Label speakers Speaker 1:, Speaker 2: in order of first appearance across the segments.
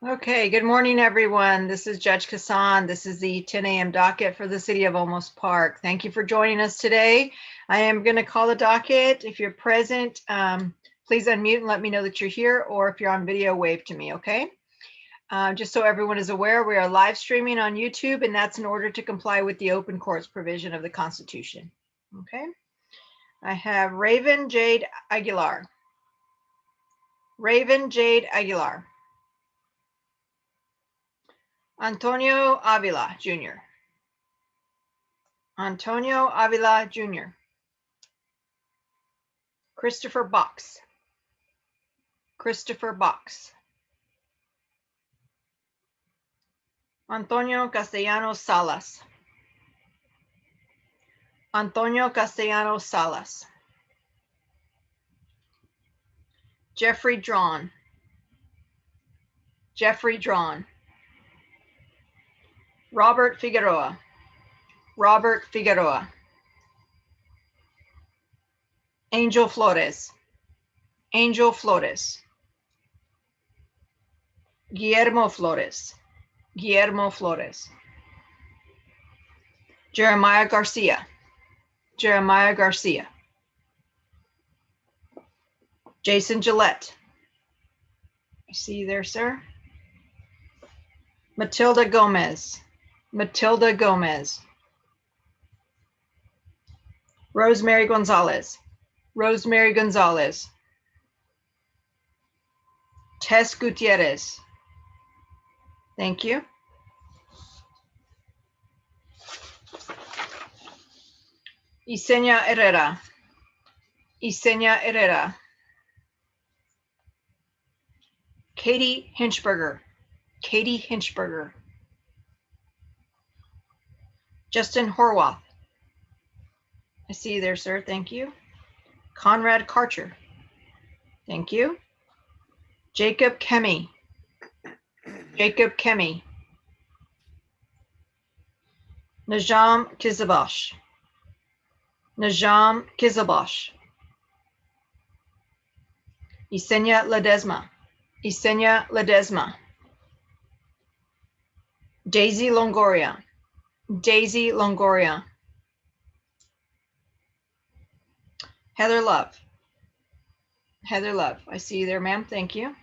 Speaker 1: Okay, good morning, everyone. This is Judge Kassan. This is the 10 a.m. docket for the City of Olmos Park. Thank you for joining us today. I am going to call the docket. If you're present, please unmute and let me know that you're here, or if you're on video, wave to me, okay? Just so everyone is aware, we are live streaming on YouTube, and that's in order to comply with the open courts provision of the Constitution, okay? I have Raven Jade Aguilar. Raven Jade Aguilar. Antonio Avila, Jr. Antonio Avila, Jr. Christopher Box. Christopher Box. Antonio Castellanos Salas. Antonio Castellanos Salas. Jeffrey Drawn. Jeffrey Drawn. Robert Figueroa. Robert Figueroa. Angel Flores. Angel Flores. Guillermo Flores. Guillermo Flores. Jeremiah Garcia. Jeremiah Garcia. Jason Gillette. I see you there, sir. Matilda Gomez. Matilda Gomez. Rosemary Gonzalez. Rosemary Gonzalez. Tess Gutierrez. Thank you. Yesenia Herrera. Yesenia Herrera. Katie Hinchberger. Katie Hinchberger. Justin Horwath. I see you there, sir. Thank you. Conrad Karcher. Thank you. Jacob Kemi. Jacob Kemi. Najam Kizabosh. Najam Kizabosh. Yesenia Ledesma. Yesenia Ledesma. Daisy Longoria. Daisy Longoria. Heather Love. Heather Love. I see you there, ma'am. Thank you.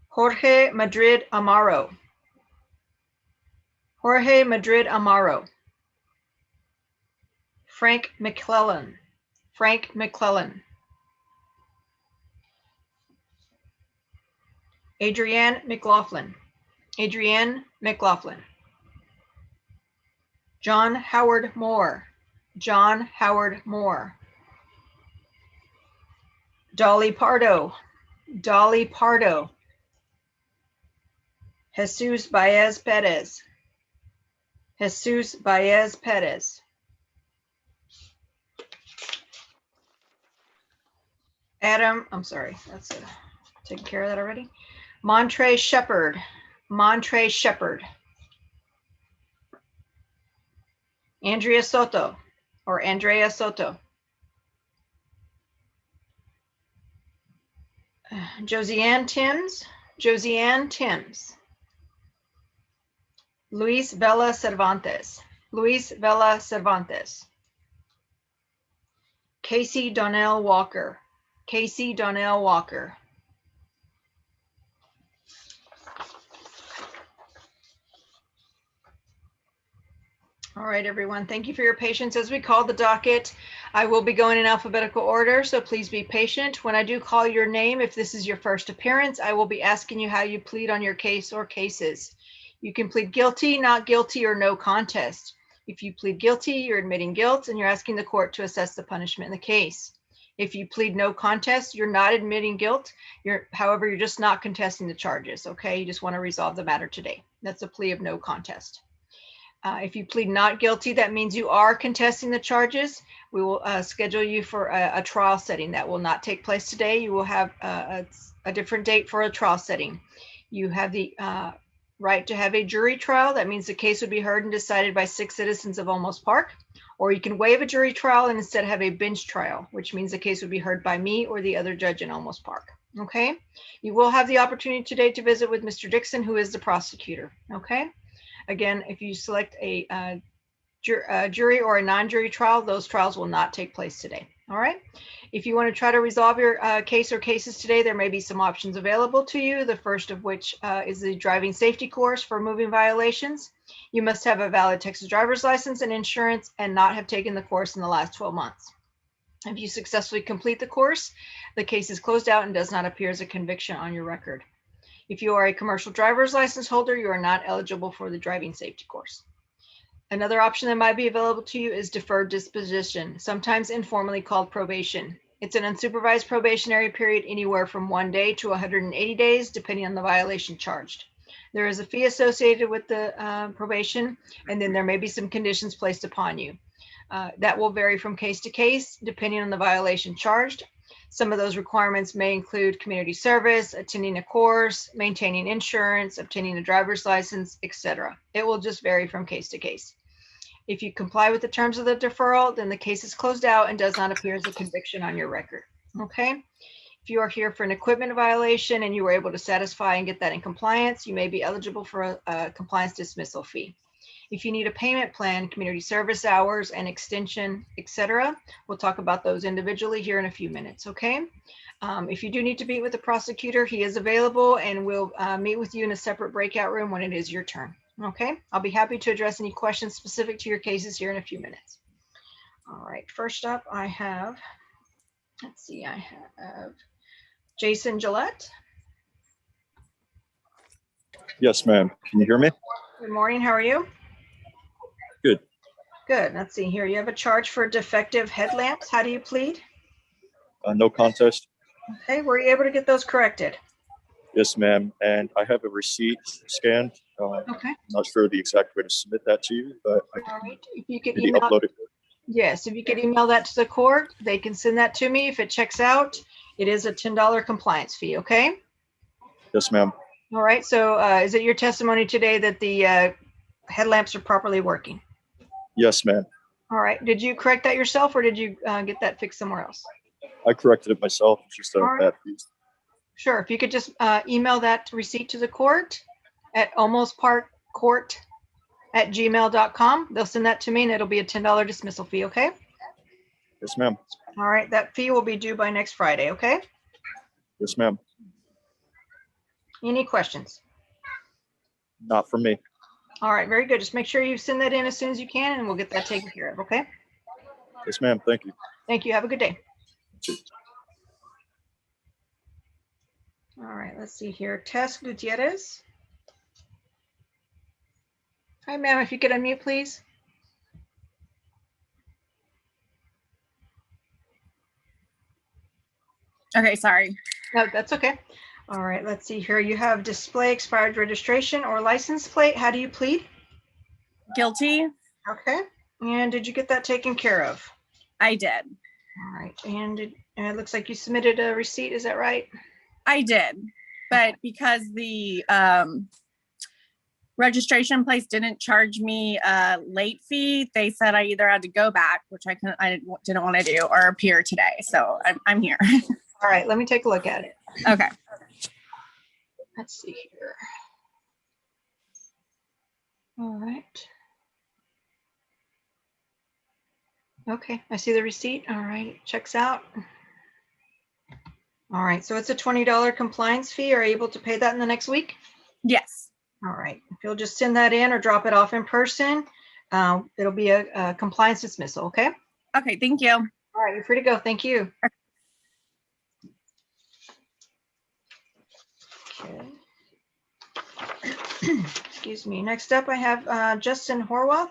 Speaker 1: Jorge Madrid Amaro. Jorge Madrid Amaro. Frank McClellan. Frank McClellan. Adrienne McLaughlin. Adrienne McLaughlin. John Howard Moore. John Howard Moore. Dolly Pardo. Dolly Pardo. Jesus Baez Perez. Jesus Baez Perez. Adam, I'm sorry, that's it. Taking care of that already. Montre Shepard. Montre Shepard. Andrea Soto, or Andrea Soto. Josianne Timms. Josianne Timms. Luis Vela Cervantes. Luis Vela Cervantes. Casey Donnell Walker. Casey Donnell Walker. All right, everyone. Thank you for your patience as we call the docket. I will be going in alphabetical order, so please be patient. When I do call your name, if this is your first appearance, I will be asking you how you plead on your case or cases. You can plead guilty, not guilty, or no contest. If you plead guilty, you're admitting guilt and you're asking the court to assess the punishment in the case. If you plead no contest, you're not admitting guilt. However, you're just not contesting the charges, okay? You just want to resolve the matter today. That's a plea of no contest. If you plead not guilty, that means you are contesting the charges. We will schedule you for a trial setting. That will not take place today. You will have a different date for a trial setting. You have the right to have a jury trial. That means the case would be heard and decided by 6 citizens of Olmos Park. Or you can waive a jury trial and instead have a bench trial, which means the case would be heard by me or the other judge in Olmos Park. Okay. You will have the opportunity today to visit with Mr. Dixon, who is the prosecutor. Okay. Again, if you select a jury or a non-jury trial, those trials will not take place today. All right. If you want to try to resolve your case or cases today, there may be some options available to you. The first of which is the driving safety course for moving violations. You must have a valid Texas driver's license and insurance and not have taken the course in the last 12 months. If you successfully complete the course, the case is closed out and does not appear as a conviction on your record. If you are a commercial driver's license holder, you are not eligible for the driving safety course. Another option that might be available to you is deferred disposition, sometimes informally called probation. It's an unsupervised probationary period anywhere from 1 day to 180 days, depending on the violation charged. There is a fee associated with the probation, and then there may be some conditions placed upon you. That will vary from case to case, depending on the violation charged. Some of those requirements may include community service, attending a course, maintaining insurance, obtaining a driver's license, etc. It will just vary from case to case. If you comply with the terms of the deferral, then the case is closed out and does not appear as a conviction on your record. Okay. If you are here for an equipment violation and you were able to satisfy and get that in compliance, you may be eligible for a compliance dismissal fee. If you need a payment plan, community service hours and extension, etc., we'll talk about those individually here in a few minutes, okay? If you do need to meet with the prosecutor, he is available and we'll meet with you in a separate breakout room when it is your turn, okay? I'll be happy to address any questions specific to your cases here in a few minutes. All right, first up I have, let's see, I have Jason Gillette.
Speaker 2: Yes, ma'am. Can you hear me?
Speaker 1: Good morning, how are you?
Speaker 2: Good.
Speaker 1: Good, let's see here. You have a charge for defective headlamps. How do you plead?
Speaker 2: No contest.
Speaker 1: Okay, were you able to get those corrected?
Speaker 2: Yes, ma'am. And I have a receipt scanned.
Speaker 1: Okay.
Speaker 2: I'm not sure the exact way to submit that to you, but I
Speaker 1: All right. If you could
Speaker 2: can
Speaker 1: email,
Speaker 2: upload it.
Speaker 1: yes, if you could email that to the court, they can send that to me. If it checks out, it is a $10 compliance fee. Okay.
Speaker 2: Yes, ma'am.
Speaker 1: All right. So is it your testimony today that the headlamps are properly working?
Speaker 2: Yes, ma'am.
Speaker 1: All right. Did you correct that yourself or did you get that fixed somewhere else?
Speaker 2: I corrected it myself. It's just a
Speaker 1: All right.
Speaker 2: bad piece.
Speaker 1: Sure. If you could just email that receipt to the court at almosparkcourt@gmail.com. They'll send that to me and it'll be a $10 dismissal fee. Okay.
Speaker 2: Yes, ma'am.
Speaker 1: All right. That fee will be due by next Friday. Okay.
Speaker 2: Yes, ma'am.
Speaker 1: Any questions?
Speaker 2: Not for me.
Speaker 1: All right. Very good. Just make sure you send that in as soon as you can and we'll get that taken care of. Okay.
Speaker 2: Yes, ma'am. Thank you.
Speaker 1: Thank you. Have a good day.
Speaker 2: You too.
Speaker 1: All right. Let's see here. Tess Gutierrez. Hi, ma'am. If you could unmute, please.
Speaker 3: Okay, sorry.
Speaker 1: No, that's okay. All right. Let's see here. You have display expired registration or license plate. How do you plead?
Speaker 3: Guilty.
Speaker 1: Okay. And did you get that taken care of?
Speaker 3: I did.
Speaker 1: All right. And it looks like you submitted a receipt. Is that right?
Speaker 3: I did. But because the registration place didn't charge me a late fee, they said I either had to go back, which I didn't want to do, or appear today. So I'm here.
Speaker 1: All right. Let me take a look at it.
Speaker 3: Okay.
Speaker 1: Let's see here. All right. Okay, I see the receipt. All right, it checks out. All right, so it's a $20 compliance fee. Are you able to pay that in the next week?
Speaker 3: Yes.
Speaker 1: All right, if you'll just send that in or drop it off in person, it'll be a compliance dismissal, okay?
Speaker 3: Okay, thank you.
Speaker 1: All right, you're free to go. Thank you. Okay. Excuse me. Next up, I have Justin Horwell.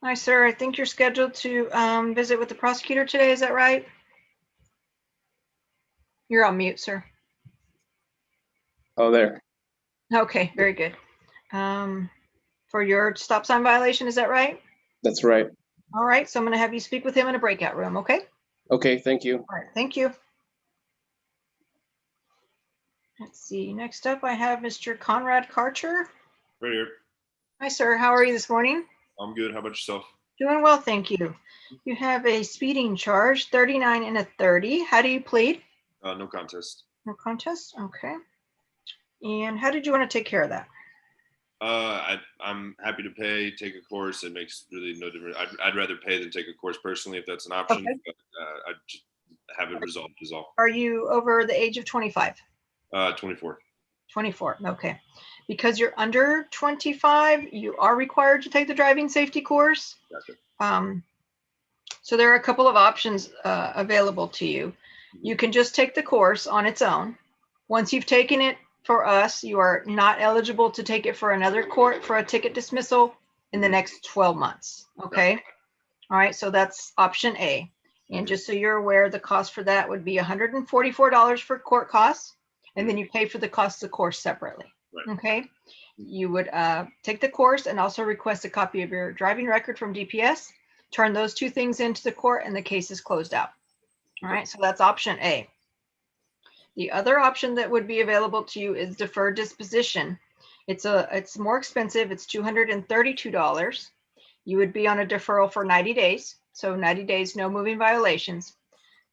Speaker 1: Hi, sir. I think you're scheduled to visit with the prosecutor today. Is that right? You're on mute, sir.
Speaker 4: Oh, there.
Speaker 1: Okay, very good. For your stop sign violation, is that right?
Speaker 4: That's right.
Speaker 1: All right, so I'm going to have you speak with him in a breakout room, okay?
Speaker 4: Okay, thank you.
Speaker 1: All right, thank you. Let's see, next up I have Mr. Conrad Karcher.
Speaker 5: Right here.
Speaker 1: Hi, sir. How are you this morning?
Speaker 5: I'm good. How about yourself?
Speaker 1: Doing well, thank you. You have a speeding charge, 39 and a 30. How do you plead?
Speaker 5: No contest.
Speaker 1: No contest, okay. And how did you want to take care of that?
Speaker 5: I'm happy to pay, take a course. It makes really no difference. I'd rather pay than take a course personally if that's an option.
Speaker 1: Okay.
Speaker 5: But, I just have it resolved is all.
Speaker 1: Are you over the age of 25?
Speaker 5: 24.
Speaker 1: 24, okay. Because you're under 25, you are required to take the driving safety course.
Speaker 5: Gotcha.
Speaker 1: So there are a couple of options available to you. You can just take the course on its own. Once you've taken it for us, you are not eligible to take it for another court for a ticket dismissal in the next 12 months. Okay. All right. So that's option A. And just so you're aware, the cost for that would be $144 for court costs. And then you pay for the cost of the course separately.
Speaker 5: Right.
Speaker 1: Okay. You would take the course and also request a copy of your driving record from DPS. Turn those two things into the court and the case is closed out. All right. So that's option A. The other option that would be available to you is deferred disposition. It's more expensive. It's $232. You would be on a deferral for 90 days. So 90 days, no moving violations.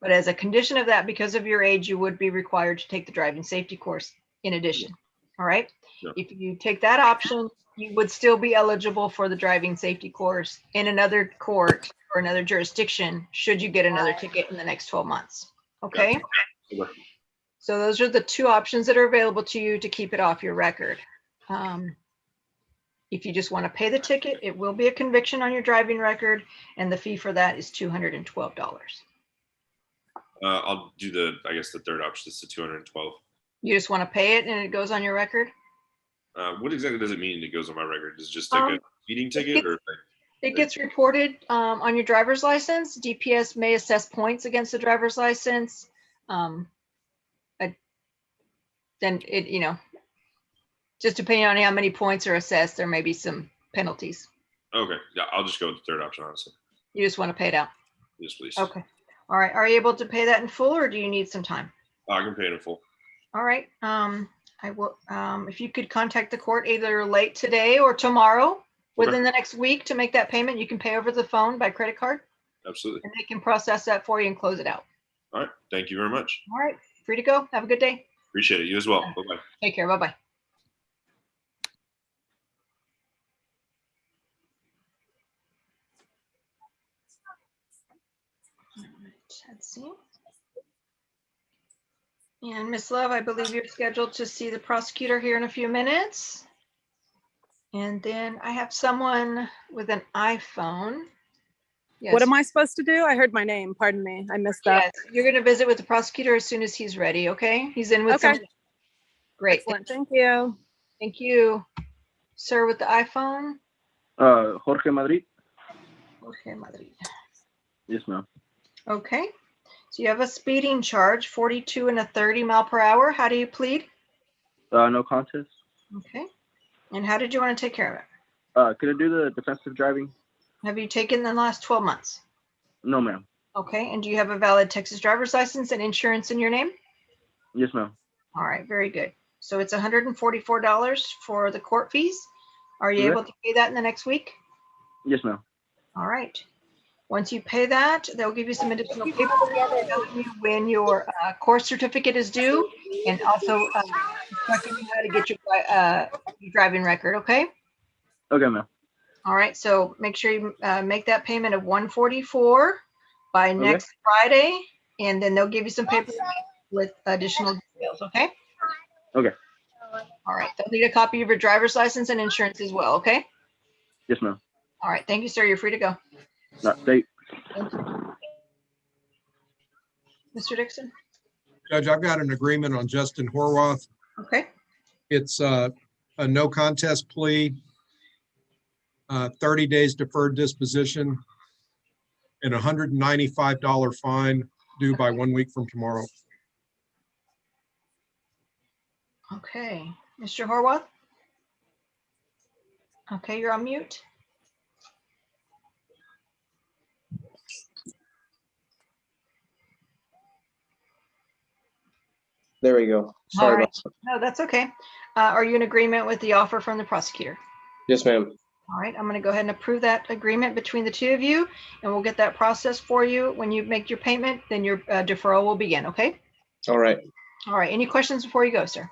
Speaker 1: But as a condition of that, because of your age, you would be required to take the driving safety course in addition. All right.
Speaker 5: Yeah.
Speaker 1: If you take that option, you would still be eligible for the driving safety course in another court or another jurisdiction should you get another ticket in the next 12 months. Okay.
Speaker 5: Okay.
Speaker 1: So those are the two options that are available to you to keep it off your record. If you just want to pay the ticket, it will be a conviction on your driving record, and the fee for that is $212.
Speaker 5: I'll do I guess the third option is the 212.
Speaker 1: You just want to pay it and it goes on your record?
Speaker 5: What exactly does it mean it goes on my record? Is it just like a speeding ticket or?
Speaker 1: It gets reported on your driver's license. DPS may assess points against the driver's license. Then it, just depending on how many points are assessed, there may be some penalties.
Speaker 5: Okay. Yeah, I'll just go with the third option, honestly.
Speaker 1: You just want to pay it out?
Speaker 5: Yes, please.
Speaker 1: Okay. All right. Are you able to pay that in full or do you need some time?
Speaker 5: I can pay it in full.
Speaker 1: All right. I will, if you could contact the court either late today or tomorrow within the next week to make that payment, you can pay over the phone by credit card.
Speaker 5: Absolutely.
Speaker 1: And they can process that for you and close it out.
Speaker 5: All right. Thank you very much.
Speaker 1: All right. Free to go. Have a good day.
Speaker 5: Appreciate it. You as well. Bye-bye.
Speaker 1: Take care. Bye-bye. Let's see. And Ms. Love, I believe you're scheduled to see the prosecutor here in a few minutes. And then I have someone with an iPhone. Yes.
Speaker 6: What am I supposed to do? I heard my name. Pardon me. I missed that.
Speaker 1: Yes, you're going to visit with the prosecutor as soon as he's ready, okay? He's in with
Speaker 6: Okay.
Speaker 1: someone. Great.
Speaker 6: Excellent. Thank you.
Speaker 1: Thank you. Sir with the iPhone.
Speaker 4: Jorge Madrid.
Speaker 1: Okay, Madrid.
Speaker 4: Yes, ma'am.
Speaker 1: Okay. So you have a speeding charge, 42 and a 30 mile per hour. How do you plead?
Speaker 4: No contest.
Speaker 1: Okay. And how did you want to take care of it?
Speaker 4: Could I do the defensive driving?
Speaker 1: Have you taken the last 12 months?
Speaker 4: No, ma'am.
Speaker 1: Okay. And do you have a valid Texas driver's license and insurance in your name?
Speaker 4: Yes, ma'am.
Speaker 1: All right. Very good. So it's $144 for the court fees. Are you
Speaker 4: Okay.
Speaker 1: able to pay that in the next week?
Speaker 4: Yes, ma'am.
Speaker 1: All right. Once you pay that, they'll give you some additional paperwork telling you when your course certificate is due and also instructing you how to get your driving record. Okay.
Speaker 4: Okay, ma'am.
Speaker 1: All right. So make sure you make that payment of $144 by next Friday, and then they'll give you some paperwork with additional details. Okay.
Speaker 4: Okay.
Speaker 1: All right. They'll need a copy of your driver's license and insurance as well. Okay.
Speaker 4: Yes, ma'am.
Speaker 1: All right. Thank you, sir. You're free to go.
Speaker 4: Thank.
Speaker 1: Thank you. Mr. Dixon.
Speaker 7: Judge, I've got an agreement on Justin Horwath.
Speaker 1: Okay.
Speaker 7: It's a no contest plea, 30 days deferred disposition, and $195 fine due by 1 week from tomorrow.
Speaker 1: Okay. Mr. Horwath. Okay, you're on mute.
Speaker 4: There we go.
Speaker 1: All
Speaker 4: Sorry
Speaker 1: right.
Speaker 4: about that.
Speaker 1: No, that's okay. Are you in agreement with the offer from the prosecutor?
Speaker 4: Yes, ma'am.
Speaker 1: All right, I'm going to go ahead and approve that agreement between the two of you, and we'll get that process for you. When you make your payment, then your deferral will begin, okay?
Speaker 4: All right.
Speaker 1: All right, any questions before you go, sir?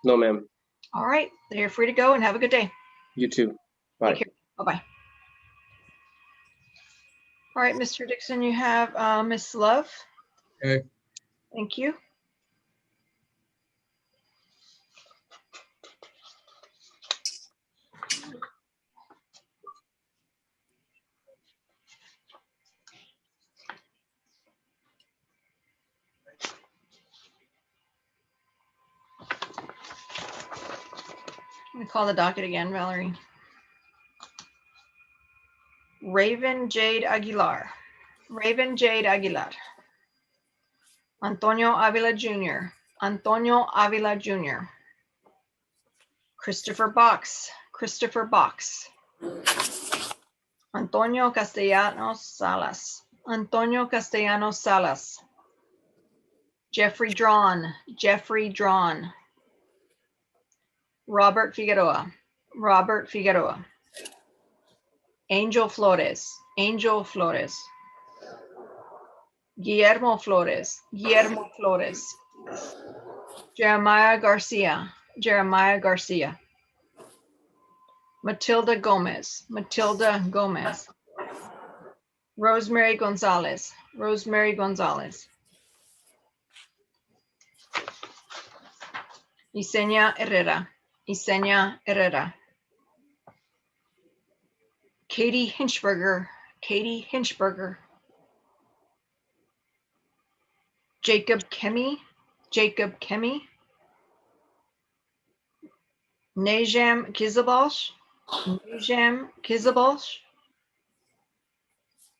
Speaker 4: No, ma'am.
Speaker 1: All right, then you're free to go and have a good day.
Speaker 4: You too. Bye.
Speaker 1: Take care. Bye-bye. All right, Mr. Dixon, you have Miss Love.
Speaker 7: Okay.
Speaker 1: Thank you. I'm going to call the docket again, Valerie. Raven Jade Aguilar. Raven Jade Aguilar. Antonio Avila Jr. Antonio Avila Jr. Christopher Box. Christopher Box. Antonio Castellanos Salas. Antonio Castellanos Salas. Jeffrey Drawn. Jeffrey Drawn. Robert Figueroa. Robert Figueroa. Angel Flores. Angel Flores. Guillermo Flores. Guillermo Flores. Jeremiah Garcia. Jeremiah Garcia. Matilda Gomez. Matilda Gomez. Rosemary Gonzalez. Rosemary Gonzalez. Yesenia Herrera. Yesenia Herrera. Katie Hinchberger. Katie Hinchberger. Jacob Kemi. Jacob Kemi. Najam Kizabalsh. Najam Kizabalsh.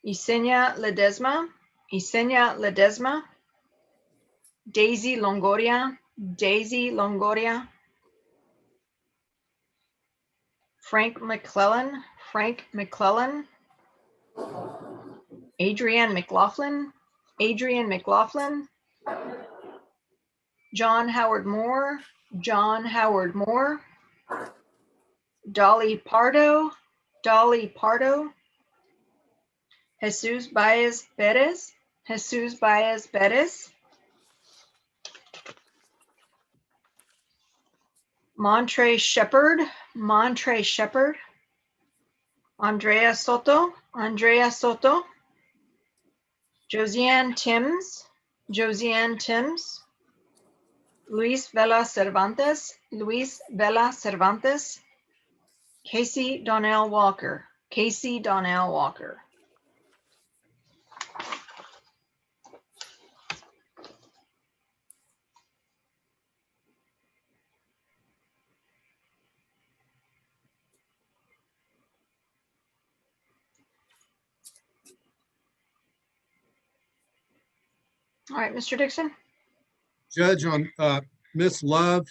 Speaker 1: Yesenia Ledesma. Yesenia Ledesma. Daisy Longoria. Daisy Longoria. Frank McClellan. Frank McClellan. Adrienne McLaughlin. Adrienne McLaughlin. John Howard Moore. John Howard Moore. Dolly Pardo. Dolly Pardo. Jesus Baez Perez. Jesus Baez Perez. Montre Shepard. Montre Shepard. Andrea Soto. Andrea Soto. Josiane Timms. Josiane Timms. Luis Vela Cervantes. Luis Vela Cervantes. Casey Donnell Walker. Casey Donnell Walker. All right, Mr. Dixon.
Speaker 7: Judge, on Miss Love,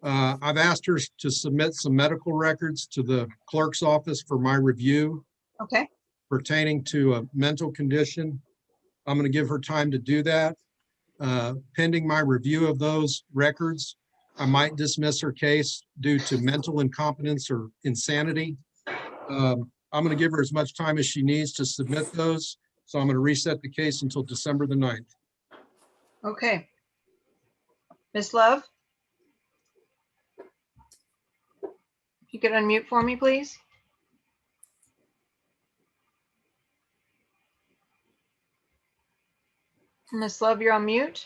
Speaker 7: I've asked her to submit some medical records to the clerk's office for my review
Speaker 1: Okay.
Speaker 7: pertaining to a mental condition. I'm going to give her time to do that. Pending my review of those records, I might dismiss her case due to mental incompetence or insanity. I'm going to give her as much time as she needs to submit those. So I'm going to reset the case until December the 9th.
Speaker 1: Okay. Ms. Love? You could unmute for me, please? Ms. Love, you're on mute.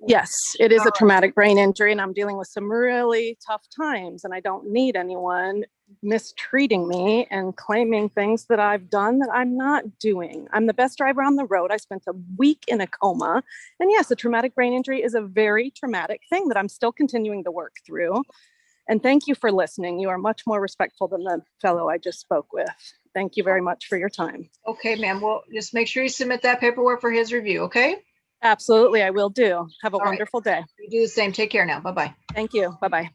Speaker 6: Yes, it is
Speaker 1: All
Speaker 6: a
Speaker 1: right.
Speaker 6: traumatic brain injury and I'm dealing with some really tough times and I don't need anyone mistreating me and claiming things that I've done that I'm not doing. I'm the best driver on the road. I spent a week in a coma. And yes, a traumatic brain injury is a very traumatic thing that I'm still continuing to work through. And thank you for listening. You are much more respectful than the fellow I just spoke with. Thank you very much for your time.
Speaker 1: Okay, ma'am. Well, just make sure you submit that paperwork for his review, okay?
Speaker 6: Absolutely, I will do. Have a
Speaker 1: All right.
Speaker 6: wonderful day.
Speaker 1: You do the same. Take care now. Bye-bye.
Speaker 6: Thank you. Bye-bye.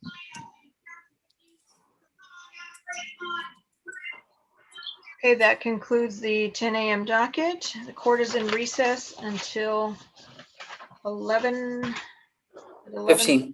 Speaker 1: Okay, that concludes the 10 a.m. docket. The court is in recess until 11.
Speaker 8: 15.